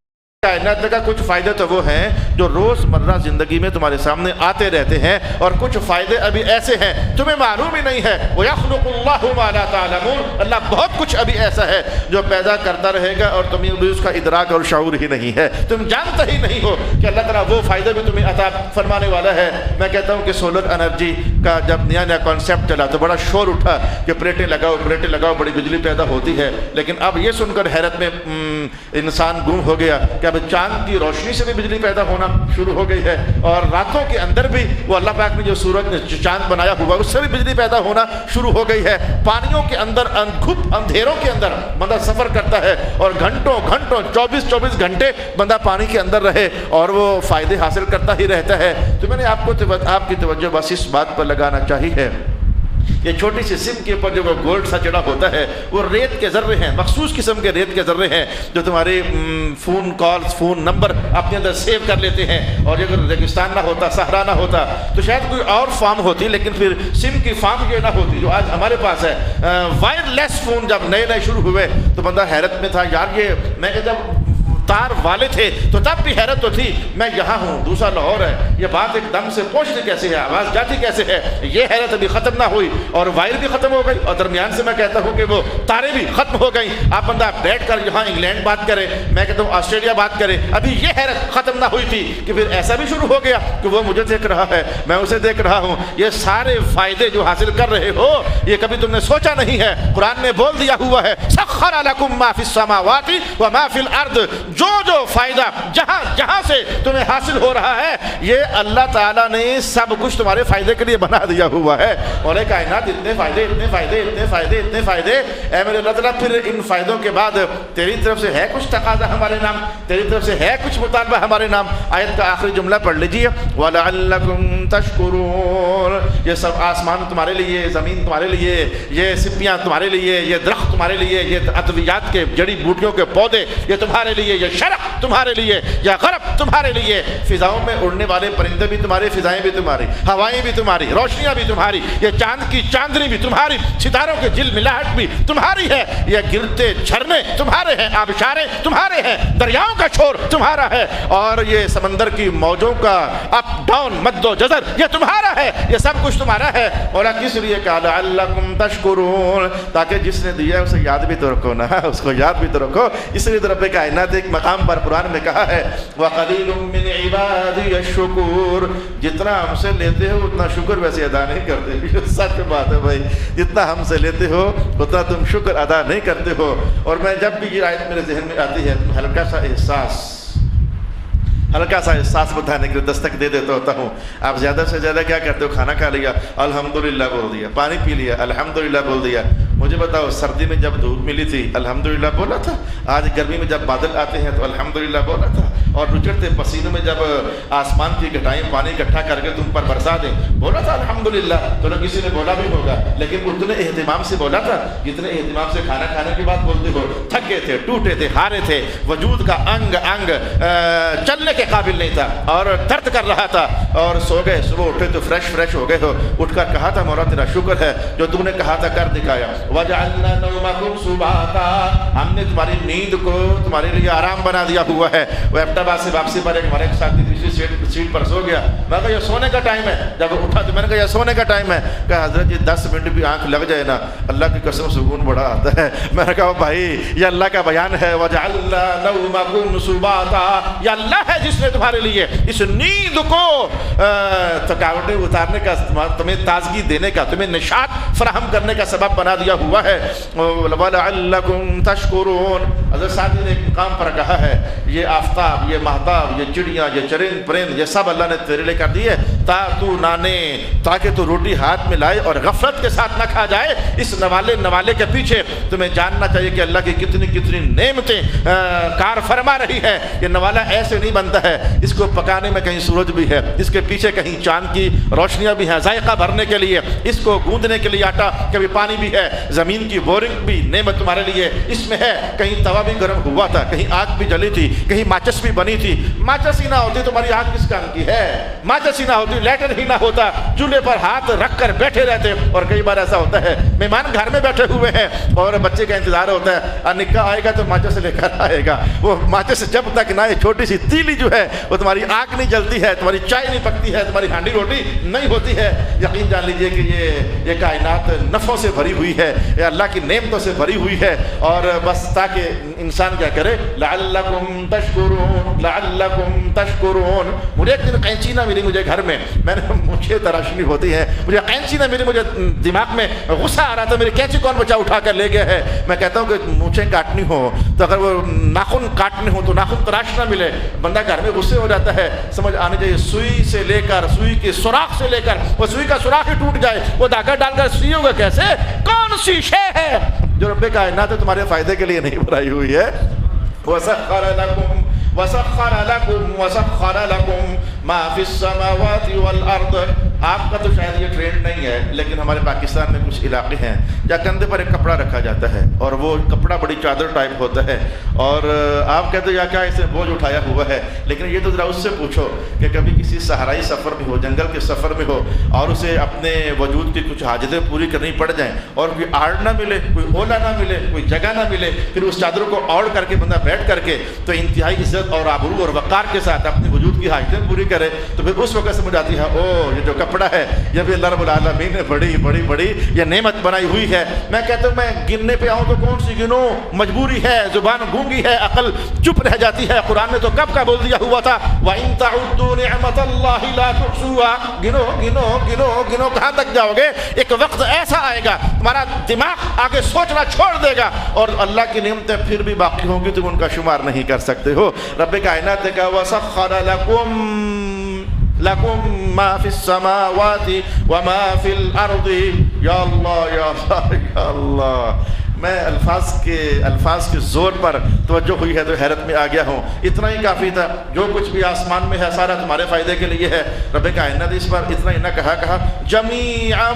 کائنات کا کچھ فائدے تو وہ ہیں جو روز مرہ زندگی میں تمہارے سامنے آتے رہتے ہیں، اور کچھ فائدے ابھی ایسے ہیں تمہیں معلوم ہی نہیں ہے۔ وَيَخْلُقُ اللَّهُ مَا لَا تَعْلَمُونَ، اللہ بہت کچھ ابھی ایسا ہے جو پیدا کرتا رہے گا اور تمہیں ابھی اس کا ادراک اور شعور ہی نہیں ہے، تم جانتا ہی نہیں ہو کہ اللہ تعالیٰ وہ فائدے بھی تمہیں عطا فرمانے والا ہے۔ میں کہتا ہوں کہ سولر انرجی کا جب نیا کانسیپٹ چلا تو بڑا شور اٹھا کہ پلیٹیں لگاؤ بڑی بجلی پیدا ہوتی ہے، لیکن اب یہ سن کر حیرت میں انسان گم ہو گیا کہ اب چاند کی روشنی سے بھی بجلی پیدا ہونا شروع ہو گئی ہے، اور راتوں کے اندر بھی وہ اللہ پاک نے جو سورج نے چاند بنایا ہوا اس سے بھی بجلی پیدا ہونا شروع ہو گئی ہے۔ پانیوں کے اندر اندھیروں کے اندر بندہ سفر کرتا ہے اور گھنٹوں 24 گھنٹے بندہ پانی کے اندر رہے اور وہ فائدے حاصل کرتا ہی رہتا ہے۔ تو میں نے آپ کی توجہ بس اس بات پر لگانا چاہیے، یہ چھوٹی سی سم کے اوپر جو وہ گولڈ سا چڑھا ہوتا ہے وہ ریت کے ذرے ہیں، مخصوص قسم کے ریت کے ذرے ہیں جو تمہارے فون کالز، فون نمبر اپنے اندر سیو کر لیتے ہیں۔ اور اگر ریگستان نہ ہوتا، صحرا نہ ہوتا تو شاید کوئی اور فارم ہوتی، لیکن پھر سم کی فارم یہ نہ ہوتی جو آج ہمارے پاس ہے۔ وائرلیس فون جب نئے شروع ہوئے تو بندہ حیرت میں تھا، یار یہ میں کہ جب تار والے تھے تو تب بھی حیرت تو تھی، میں یہاں ہوں دوسرا لاہور ہے، یہ بات ایک دم سے پہنچتی کیسے ہے، آواز جاتی کیسے ہے، یہ حیرت ابھی ختم نہ ہوئی، اور وائر بھی ختم ہو گئی، اور درمیان سے میں کہتا ہوں کہ وہ تاریں بھی ختم ہو گئی۔ آپ بندہ بیٹھ کر یہاں انگلینڈ بات کرے، میں کہتا ہوں آسٹریلیا بات کرے، ابھی یہ حیرت ختم نہ ہوئی تھی کہ پھر ایسا بھی شروع ہو گیا کہ وہ مجھے دیکھ رہا ہے، میں اسے دیکھ رہا ہوں۔ یہ سارے فائدے جو حاصل کر رہے ہو یہ کبھی تم نے سوچا نہیں ہے، قرآن نے بول دیا ہوا ہے سخر لکم ما فی السماوات و ما فی الارض، جو فائدہ جہاں سے تمہیں حاصل ہو رہا ہے یہ اللہ تعالیٰ نے سب کچھ تمہارے فائدے کے لیے بنا دیا ہوا ہے۔ اور کائنات اتنے فائدے، اے میرے اللہ تعالیٰ پھر ان فائدوں کے بعد تیری طرف سے ہے کچھ تقاضا ہمارے نام، تیری طرف سے ہے کچھ مطالبہ ہمارے نام۔ آیت کا آخری جملہ پڑھ لیجیے، وَلَعَلَّكُمْ تَشْكُرُونَ، یہ سب آسمان تمہارے لیے، زمین تمہارے لیے، یہ سپیاں تمہارے لیے، یہ درخت تمہارے لیے، یہ ادویات کے جڑی بوٹیوں کے پودے یہ تمہارے لیے، یہ شرق تمہارے لیے یا غرب تمہارے لیے، فضاؤں میں اڑنے والے پرندے بھی تمہارے، فضائیں بھی تمہاری، ہوائیں بھی تمہاری، روشنیاں بھی تمہاری، یہ چاند کی چاندنی بھی تمہاری، ستاروں کے جل ملاحٹ بھی تمہاری ہے، یہ گرتے جھرنے تمہارے ہیں، آبشاریں تمہارے ہیں، دریاؤں کا شور تمہارا ہے، اور یہ سمندر کی موجوں کا اپ ڈاؤن مد و جزر یہ تمہارا ہے، یہ سب کچھ تمہارا ہے۔ اور کس لیے کہا لعلکم تشکرون، تاکہ جس نے دیا ہے اسے یاد بھی تو رکھو نا، اس کو یاد بھی تو رکھو۔ اس لیے رب کائنات ایک مقام پر قرآن میں کہا ہے وَقَلِيلٌ مِّنْ عِبَادِيَ الشُّكُورُ، جتنا ہم سے لیتے ہو اتنا شکر ویسے ادا نہیں کرتے۔ سچ بات ہے بھائی، جتنا ہم سے لیتے ہو اتنا تم شکر ادا نہیں کرتے ہو۔ اور میں جب بھی یہ آیت میرے ذہن میں آتی ہے ہلکا سا احساس بتانے کے لیے دستک دے دیتا ہوتا ہوں۔ آپ زیادہ سے زیادہ کیا کرتے ہو؟ کھانا کھا لیا الحمدللہ بول دیا، پانی پی لیا الحمدللہ بول دیا۔ مجھے بتاؤ سردی میں جب دھوپ ملی تھی الحمدللہ بولا تھا؟ آج گرمی میں جب بادل آتے ہیں تو الحمدللہ بولا تھا؟ اور نچڑتے پسینوں میں جب آسمان کی گھٹائیں پانی اکٹھا کر کے تم پر برسا دیں؟ بولا تھا الحمدللہ، چلو کسی نے بولا بھی ہوگا، لیکن اتنے اہتمام سے بولا تھا جتنے اہتمام سے کھانا کھانے کے بعد بولتے ہو؟ تھکے تھے، ٹوٹے تھے، ہارے تھے، وجود کا انگ انگ چلنے کے قابل نہیں تھا اور درد کر رہا تھا، اور سو گئے، صبح اٹھے تو فریش ہو گئے ہو، اٹھ کر کہا تھا مولا تیرا شکر ہے جو تم نے کہا تھا کر دکھایا۔ وَجَعَلْنَا نَوْمَكُمْ سُبَاتًا، ہم نے تمہاری نیند کو تمہارے لیے آرام بنا دیا ہوا ہے۔ وہ ایبٹ آباد سے واپسی پر ایک ہمارے ایک ساتھی دوسری سیٹ پر سو گیا، میں کہا یہ سونے کا ٹائم ہے، جب اٹھا تو میں نے کہا یہ سونے کا ٹائم ہے، کہا حضرت یہ 10 منٹ بھی آنکھ لگ جائے نا اللہ کی قسم سکون بڑا آتا ہے۔ میں نے کہا بھائی یہ اللہ کا بیان ہے، وَجَعَلْنَا نَوْمَكُمْ سُبَاتًا، یہ اللہ ہے جس نے تمہارے لیے اس نیند کو تھکاوٹیں اتارنے کا، تمہیں تازگی دینے کا، تمہیں نشاط فراہم کرنے کا سبب بنا دیا ہوا ہے۔ وَلَعَلَّكُمْ تَشْكُرُونَ، حضرت سعدی نے ایک مقام پر کہا ہے یہ آفتاب، یہ مہتاب، یہ چڑیاں، یہ چرند پرند، یہ سب اللہ نے تیرے لیے کر دیے تاکہ تو روٹی ہاتھ میں لائے اور غفلت کے ساتھ نہ کھا جائے۔ اس نوالے کے پیچھے تمہیں جاننا چاہیے کہ اللہ کی کتنی نعمتیں کار فرما رہی ہے۔ یہ نوالا ایسے نہیں بنتا ہے، اس کو پکانے میں کہیں سورج بھی ہے، اس کے پیچھے کہیں چاند کی روشنیاں بھی ہیں ذائقہ بھرنے کے لیے، اس کو گوندنے کے لیے آٹا کبھی پانی بھی ہے، زمین کی بورنگ بھی نعمت تمہارے لیے اس میں ہے، کہیں توا بھی گرم ہوا تھا، کہیں آگ بھی جلی تھی، کہیں ماچس بھی بنی تھی۔ ماچس ہی نہ ہوتی تمہاری آگ کس کام کی ہے؟ ماچس ہی نہ ہوتی، لیٹر ہی نہ ہوتا، چولہے پر ہاتھ رکھ کر بیٹھے رہتے۔ اور کئی بار ایسا ہوتا ہے مہمان گھر میں بیٹھے ہوئے ہیں اور بچے کا انتظار ہوتا ہے، نکاح آئے گا تو ماچس لے کر آئے گا، وہ ماچس جب تک نہ چھوٹی سی تیلی جو ہے وہ تمہاری آگ نہیں جلتی ہے، تمہاری چائے نہیں پکتی ہے، تمہاری ہانڈی روٹی نہیں ہوتی ہے۔ یقین جان لیجئے کہ یہ کائنات نفعوں سے بھری ہوئی ہے، یہ اللہ کی نعمتوں سے بھری ہوئی ہے، اور بس تاکہ انسان کیا کرے، لعلکم تشکرون، لعلکم تشکرون۔ مجھے ایک دن قینچی نہ ملی مجھے گھر میں نے مجھے تراشنی ہوتی ہے، مجھے قینچی نہ ملی، مجھے دماغ میں غصہ آ رہا تھا میری قینچی کون بچا اٹھا کر لے گیا ہے۔ میں کہتا ہوں کہ مونچھیں کاٹنی ہو تو اگر وہ ناخن کاٹنے ہو تو ناخن تراش نہ ملے، بندہ گھر میں غصے ہو جاتا ہے۔ سمجھ آنی چاہیے سوئی سے لے کر، سوئی کے سوراخ سے لے کر، وہ سوئی کا سوراخ ہی ٹوٹ جائے، وہ دھاگا ڈال کر سوئی ہوگا کیسے؟ کون سی شے ہے جو رب کائنات تمہارے فائدے کے لیے نہیں بنائی ہوئی ہے؟ وَسَخَّرَ لَكُمْ وَسَخَّرَ لَكُمْ مَا فِي السَّمَاوَاتِ وَالْأَرْضِ۔ آپ کا تو شاید یہ ٹرینڈ نہیں ہے، لیکن ہمارے پاکستان میں کچھ علاقے ہیں جہاں کندھے پر ایک کپڑا رکھا جاتا ہے اور وہ کپڑا بڑی چادر ٹائپ ہوتا ہے، اور آپ کہتے ہو یا کیا اسے بوجھ اٹھایا ہوا ہے، لیکن یہ تو ذرا اس سے پوچھو کہ کبھی کسی صحرائی سفر میں ہو، جنگل کے سفر میں ہو، اور اسے اپنے وجود کی کچھ حاجتیں پوری کرنی پڑ جائیں اور کوئی آڑ نہ ملے، کوئی اولا نہ ملے، کوئی جگہ نہ ملے، پھر اس چادر کو اوڑھ کر کے بندہ بیٹھ کر کے تو انتہائی عزت اور آبرو اور وقار کے ساتھ اپنے وجود کی حاجتیں پوری کرے، تو پھر اس وقت سمجھ آتی ہے او یہ جو کپڑا ہے یہ بھی اللہ رب العالمین نے بڑی یہ نعمت بنائی ہوئی ہے۔ میں کہتا ہوں میں گننے پہ آؤں تو کون سی گنوں، مجبوری ہے، زبان گونگی ہے، عقل چپ رہ جاتی ہے۔ قرآن نے تو کب کا بول دیا ہوا تھا وَإِن تَعُدُّوا نِعْمَةَ اللَّهِ لَا تُحْصُوهَا، گنو کہاں تک جاؤ گے؟ ایک وقت ایسا آئے گا تمہارا دماغ آگے سوچنا چھوڑ دے گا اور اللہ کی نعمتیں پھر بھی باقی ہوں گی، تم ان کا شمار نہیں کر سکتے ہو۔ رب کائنات نے کہا وَسَخَّرَ لَكُم مَا فِي السَّمَاوَاتِ وَمَا فِي الْأَرْضِ۔ یا اللہ یا اللہ یا اللہ، میں الفاظ کے زور پر توجہ ہوئی ہے تو حیرت میں آ گیا ہوں۔ اتنا ہی کافی تھا، جو کچھ بھی آسمان میں ہے سارا تمہارے فائدے کے لیے ہے۔ رب کائنات اس پر اتنا ہی نہ کہا جمیعا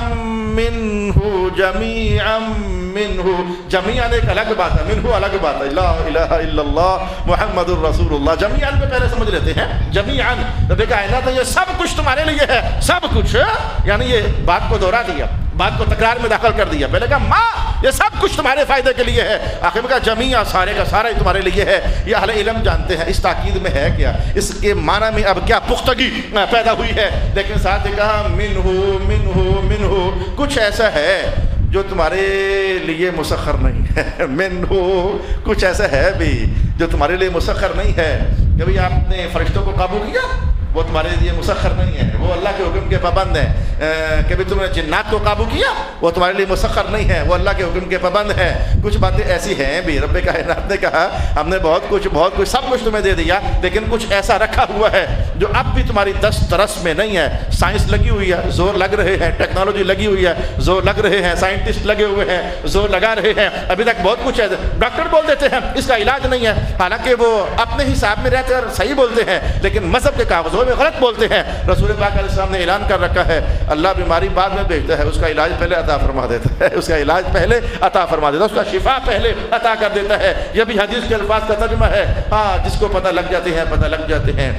منہ، جمیعا ایک الگ بات ہے، منہ الگ بات ہے، لا الہ الا اللہ محمد الرسول اللہ۔ جمیعا پہ پہلے سمجھ لیتے ہیں، جمیعا رب کائنات یہ سب کچھ تمہارے لیے ہے، سب کچھ، یعنی یہ بات کو دوہرا دیا، بات کو تکرار میں داخل کر دیا۔ پہلے کہا ماں یہ سب کچھ تمہارے فائدے کے لیے ہے، آخر میں کہا جمیعا سارے کا سارا ہی تمہارے لیے ہے۔ یہ اہل علم جانتے ہیں اس تاکید میں ہے کیا، اس کے معنی میں اب کیا پختگی پیدا ہوئی ہے، لیکن ساتھ ہی کہا منہ کچھ ایسا ہے جو تمہارے لیے مسخر نہیں ہے، منہ کچھ ایسا ہے بھی جو تمہارے لیے مسخر نہیں ہے۔ کبھی آپ نے فرشتوں کو قابو کیا؟ وہ تمہارے لیے مسخر نہیں ہے، وہ اللہ کے حکم کے پابند ہیں۔ کبھی تم نے جنات کو قابو کیا؟ وہ تمہارے لیے مسخر نہیں ہے، وہ اللہ کے حکم کے پابند ہیں۔ کچھ باتیں ایسی ہیں بھی رب کائنات نے کہا ہم نے بہت کچھ سب کچھ تمہیں دے دیا، لیکن کچھ ایسا رکھا ہوا ہے جو اب بھی تمہاری دست رس میں نہیں ہے۔ سائنس لگی ہوئی ہے، زور لگ رہے ہیں، ٹیکنالوجی لگی ہوئی ہے، زور لگ رہے ہیں، سائنٹسٹ لگے ہوئے ہیں، زور لگا رہے ہیں، ابھی تک بہت کچھ ہے۔ ڈاکٹر بول دیتے ہیں اس کا علاج نہیں ہے، حالانکہ وہ اپنے حساب میں رہتے اور صحیح بولتے ہیں، لیکن مذہب کے کاغذوں میں غلط بولتے ہیں۔ رسول پاک علیہ السلام نے اعلان کر رکھا ہے اللہ بیماری بعد میں بھیجتا ہے، اس کا علاج پہلے عطا فرما دیتا ہے، اس کا علاج پہلے عطا فرما دیتا ہے، اس کا شفا پہلے عطا کر دیتا ہے۔ یہ بھی حدیث کے الفاظ کا ترجمہ ہے۔ ہاں، جس کو پتہ لگ جاتے ہیں پتہ لگ جاتے ہیں،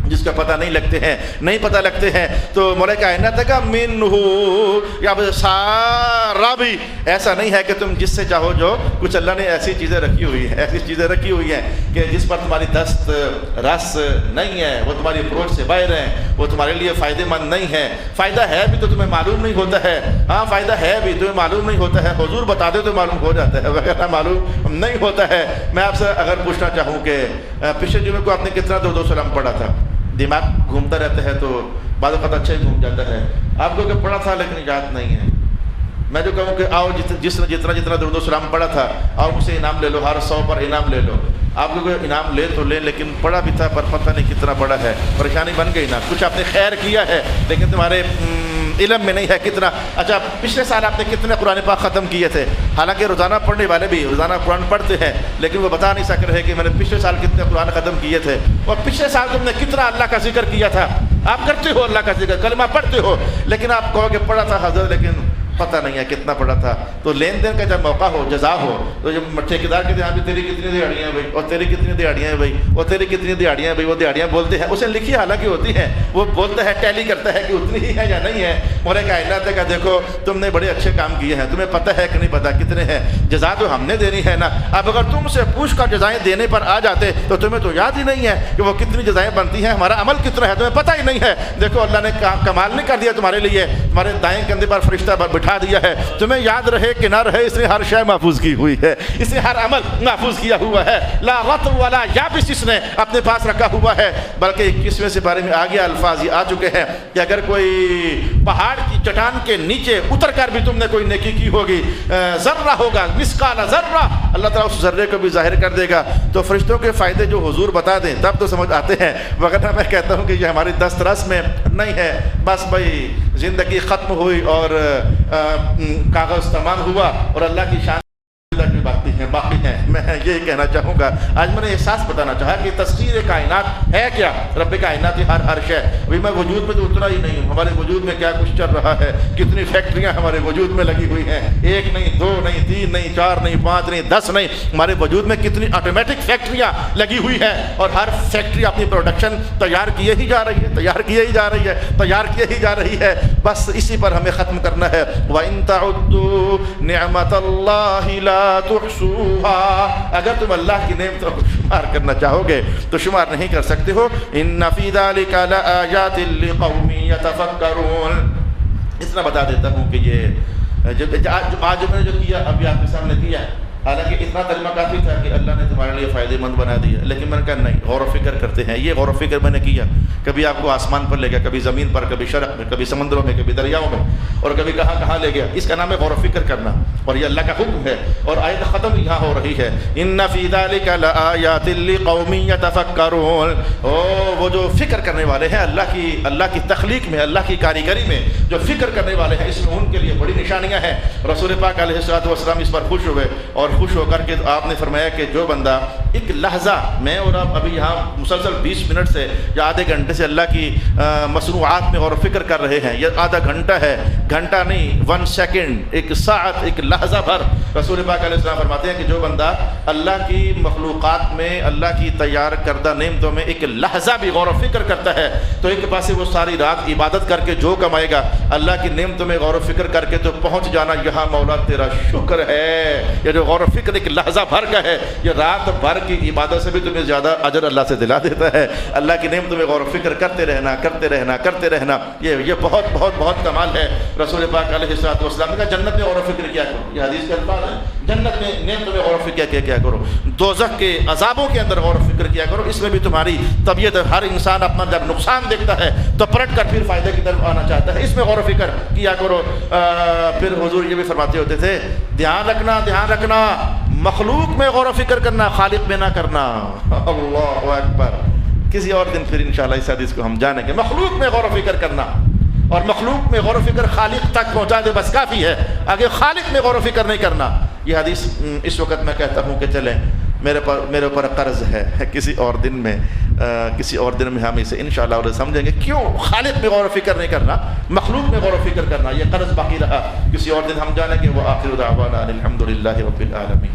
جس کا پتہ نہیں لگتے ہیں نہیں پتہ لگتے ہیں۔ تو مولا کائنات کا منہ یا سارا بھی ایسا نہیں ہے کہ تم جس سے چاہو جو کچھ، اللہ نے ایسی چیزیں رکھی ہوئی ہیں، ایسی چیزیں رکھی ہوئی ہیں کہ جس پر تمہاری دست رس نہیں ہے، وہ تمہاری اپروچ سے باہر ہیں، وہ تمہارے لیے فائدہ مند نہیں ہے۔ فائدہ ہے بھی تو تمہیں معلوم نہیں ہوتا ہے، ہاں فائدہ ہے بھی تمہیں معلوم نہیں ہوتا ہے، حضور بتا دے تو معلوم ہو جاتا ہے، وغیرہ معلوم نہیں ہوتا ہے۔ میں آپ سے اگر پوچھنا چاہوں کہ پچھلے جمعے کو آپ نے کتنا درود و سلام پڑھا تھا؟ دماغ گھومتا رہتا ہے تو بعض اوقات اچھا ہی گھوم جاتا ہے۔ آپ کو کہ پڑھا تھا لیکن یاد نہیں ہے۔ میں جو کہوں کہ آؤ جتنا درود و سلام پڑھا تھا آؤ مجھ سے انعام لے لو، ہر 100 پر انعام لے لو۔ آپ کو انعام لے تو لیں، لیکن پڑھا بھی تھا پر پتہ نہیں کتنا پڑھا ہے، پریشانی بن گئی نا۔ کچھ آپ نے خیر کیا ہے لیکن تمہارے علم میں نہیں ہے کتنا۔ اچھا، پچھلے سال آپ نے کتنے قرآن پاک ختم کیے تھے؟ حالانکہ روزانہ پڑھنے والے بھی روزانہ قرآن پڑھتے ہیں، لیکن وہ بتا نہیں سک رہے کہ میں نے پچھلے سال کتنے قرآن ختم کیے تھے، اور پچھلے سال تم نے کتنا اللہ کا ذکر کیا تھا۔ آپ کرتے ہو اللہ کا ذکر، کلمہ پڑھتے ہو، لیکن آپ کہو کہ پڑھا تھا حضرت لیکن پتہ نہیں ہے کتنا پڑا تھا۔ تو لین دین کا جب موقع ہو، جزا ہو، تو جب ٹھیکیدار کے یہاں بھی تیری کتنی دیہڑیاں ہیں بھائی، اور تیری کتنی دیہڑیاں ہیں بھائی، اور تیری کتنی دیہڑیاں ہیں بھائی، وہ دیہڑیاں بولتے ہیں، اسے لکھی حالانکہ ہوتی ہیں، وہ بولتا ہے ٹیلی کرتا ہے کہ اتنی ہی ہے یا نہیں ہے۔ مولا کائنات کا دیکھو تم نے بڑے اچھے کام کیے ہیں، تمہیں پتہ ہے کہ نہیں پتہ کتنے ہیں، جزا تو ہم نے دینی ہے نا۔ اب اگر تم سے پوچھ کر جزائیں دینے پر آ جاتے تو تمہیں تو یاد ہی نہیں ہے کہ وہ کتنی جزائیں بنتی ہیں، ہمارا عمل کتنا ہے تمہیں پتہ ہی نہیں ہے۔ دیکھو اللہ نے کمال نہیں کر دیا تمہارے لیے، تمہارے دائیں کندھے پر فرشتہ بٹھا دیا ہے، تمہیں یاد رہے کہ نہ رہے اس نے ہر شے محفوظ کی ہوئی ہے، اس نے ہر عمل محفوظ کیا ہوا ہے۔ لا رطب ولا یابس اس نے اپنے پاس رکھا ہوا ہے۔ بلکہ 21ویں سپارے میں آگے الفاظ یہ آ چکے ہیں کہ اگر کوئی پہاڑ کی چٹان کے نیچے اتر کر بھی تم نے کوئی نیکی کی ہوگی، ذرہ ہوگا، مثقال ذرہ، اللہ تعالیٰ اس ذرے کو بھی ظاہر کر دے گا۔ تو فرشتوں کے فائدے جو حضور بتا دیں تب تو سمجھ آتے ہیں، وغیرہ میں کہتا ہوں کہ یہ ہماری دست رس میں نہیں ہے۔ بس بھائی زندگی ختم ہوئی اور کاغذ تمام ہوا اور اللہ کی شان باقی ہیں۔ میں یہ کہنا چاہوں گا، آج میں نے احساس بتانا چاہا کہ تسخیر کائنات ہے کیا، رب کائنات ہر شے۔ ابھی میں وجود میں تو اتنا ہی نہیں ہوں، ہمارے وجود میں کیا کچھ چل رہا ہے، کتنی فیکٹریاں ہمارے وجود میں لگی ہوئی ہیں، 1 نہیں 2 نہیں 3 نہیں 4 نہیں 5 نہیں 10 نہیں، ہمارے وجود میں کتنی آٹومیٹک فیکٹریاں لگی ہوئی ہیں، اور ہر فیکٹری اپنی پروڈکشن تیار کیے ہی جا رہی ہے، تیار کیے ہی جا رہی ہے۔ بس اسی پر ہمیں ختم کرنا ہے۔ وَإِن تَعُدُّوا نِعْمَةَ اللَّهِ لَا تُحْصُوهَا، اگر تم اللہ کی نعمتوں کو شمار کرنا چاہو گے تو شمار نہیں کر سکتے ہو۔ إِنَّ فِي ذَلِكَ لَآيَاتٍ لِقَوْمٍ يَتَفَكَّرُونَ۔ اتنا بتا دیتا ہوں کہ یہ آج میں نے جو کیا ابھی آپ کے سامنے کیا، حالانکہ اتنا ترجمہ کافی تھا کہ اللہ نے تمہارے لیے فائدہ مند بنا دیا، لیکن میں نے کہا نہیں، غور و فکر کرتے ہیں۔ یہ غور و فکر میں نے کیا، کبھی آپ کو آسمان پر لے گیا، کبھی زمین پر، کبھی شرق میں، کبھی سمندروں میں، کبھی دریاؤں میں، اور کبھی کہاں لے گیا۔ اس کا نام ہے غور و فکر کرنا، اور یہ اللہ کا حکم ہے، اور آیت ختم یہاں ہو رہی ہے، ان فی ذلک لآیات لقوم یتفکرون۔ وہ جو فکر کرنے والے ہیں اللہ کی تخلیق میں، اللہ کی کاریگری میں جو فکر کرنے والے ہیں، اس میں ان کے لیے بڑی نشانیاں ہیں۔ رسول پاک علیہ الصلوۃ والسلام اس پر خوش ہوئے، اور خوش ہو کر کے آپ نے فرمایا کہ جو بندہ ایک لحظہ، میں اور آپ ابھی یہاں مسلسل 20 منٹ سے یا آدھے گھنٹے سے اللہ کی مصنوعات میں غور و فکر کر رہے ہیں، یہ آدھا گھنٹہ ہے، گھنٹہ نہیں، 1 سیکنڈ، 1 ساعت، 1 لحظہ بھر، رسول پاک علیہ السلام فرماتے ہیں کہ جو بندہ اللہ کی مخلوقات میں، اللہ کی تیار کردہ نعمتوں میں 1 لحظہ بھی غور و فکر کرتا ہے، تو ایک پاسے وہ ساری رات عبادت کر کے جو کمائے گا، اللہ کی نعمتوں میں غور و فکر کر کے تو پہنچ جانا یہاں مولا تیرا شکر ہے۔ یہ جو غور و فکر 1 لحظہ بھر کا ہے، یہ رات بھر کی عبادت سے بھی تمہیں زیادہ اجر اللہ سے دلا دیتا ہے. اللہ کی نعمتوں میں غور و فکر کرتے رہنا یہ بہت بہت بہت کمال ہے. رسول پاک علیہ الصلوۃ والسلام نے کہا جنت میں غور و فکر کیا کرو. یہ حدیث کے الفاظ ہیں. جنت میں نعمتوں میں غور و فکر کیا کرو. دوزخ کے عذابوں کے اندر غور و فکر کیا کرو. اس میں بھی تمہاری طبیعت. ہر انسان اپنا جب نقصان دیکھتا ہے تو پلٹ کر پھر فائدے کی طرف آنا چاہتا ہے. اس میں غور و فکر کیا کرو. پھر حضور یہ بھی فرماتے ہوتے تھے دھیان رکھنا مخلوق میں غور و فکر کرنا, خالق میں نہ کرنا. اللہ اکبر. کسی اور دن پھر انشاءاللہ اس حدیث کو ہم جانیں گے. مخلوق میں غور و فکر کرنا اور مخلوق میں غور و فکر خالق تک پہنچا دے بس کافی ہے. آگے خالق میں غور و فکر نہیں کرنا. یہ حدیث اس وقت میں کہتا ہوں کہ چلیں میرے اوپر قرض ہے, کسی اور دن میں ہم اسے انشاءاللہ اور سمجھیں گے کیوں خالق میں غور و فکر نہیں کرنا, مخلوق میں غور و فکر کرنا. یہ قرض باقی رہا, کسی اور دن ہم جانیں گے. وہ آخر دعوانا الحمدللہ رب العالمین.